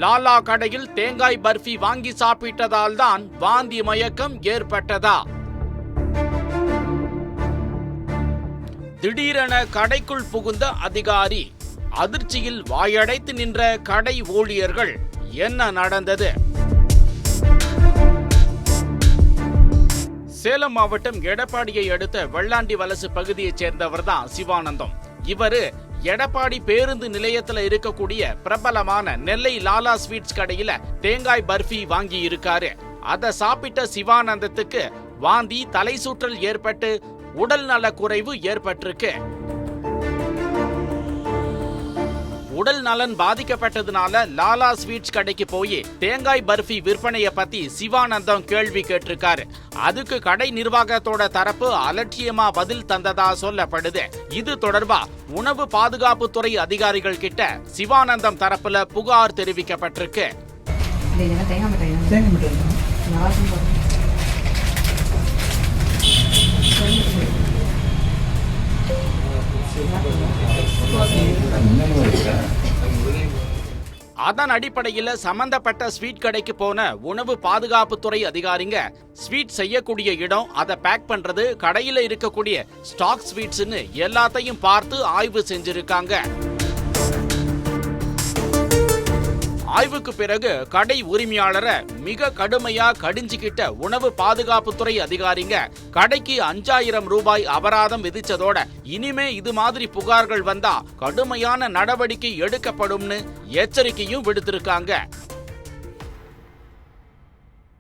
லாலா கடையில் தேங்காய் பர்ஃபி வாங்கி சாப்பிட்டதால் தான் வாந்தி மயக்கம் ஏற்பட்டதா? திடீரென கடைக்குள் புகுந்த அதிகாரி, அதிர்ச்சியில் வாயடைத்து நின்ற கடை ஊழியர்கள். என்ன நடந்தது? சேலம் மாவட்டம் எடப்பாடியை அடுத்த வெள்ளாண்டி வலசு பகுதியைச் சேர்ந்தவர் தான் சிவானந்தம். இவரு எடப்பாடி பேருந்து நிலையத்துல இருக்கக்கூடிய பிரபலமான நெல்லை லாலா ஸ்வீட்ஸ் கடையில தேங்காய் பர்ஃபி வாங்கி இருக்காரு. அத சாப்பிட்ட சிவானந்தத்துக்கு வாந்தி, தலை சுற்றல் ஏற்பட்டு உடல் நல குறைவு ஏற்பட்டிருக்கு. உடல் நலன் பாதிக்கப்பட்டதுனால லாலா ஸ்வீட்ஸ் கடைக்கு போய் தேங்காய் பர்ஃபி விற்பனைய பத்தி சிவானந்தம் கேள்வி கேட்டிருக்காரு. அதுக்கு கடை நிர்வாகத்தோட தரப்பு அலட்சியமா பதில் தந்ததா சொல்லப்படுது. இது தொடர்பா உணவு பாதுகாப்புத்துறை அதிகாரிகள் கிட்ட சிவானந்தம் தரப்புல புகார் தெரிவிக்கப்பட்டிருக்கு. அதன் அடிப்படையில் சம்பந்தப்பட்ட ஸ்வீட் கடைக்கு போன உணவு பாதுகாப்புத்துறை அதிகாரிங்க ஸ்வீட் செய்யக்கூடிய இடம், அதை பேக் பண்றது, கடையில இருக்கக்கூடிய ஸ்டாக் ஸ்வீட்ஸ்னு எல்லாத்தையும் பார்த்து ஆய்வு செஞ்சிருக்காங்க. ஆய்வுக்கு பிறகு கடை உரிமையாளரை மிக கடுமையா கடிஞ்சுக்கிட்ட உணவு பாதுகாப்புத்துறை அதிகாரிங்க கடைக்கு 5000 ரூபாய் அபராதம் விதிச்சதோட இனிமே இது மாதிரி புகார்கள் வந்தா கடுமையான நடவடிக்கை எடுக்கப்படும்னு எச்சரிக்கையும் விடுத்திருக்காங்க.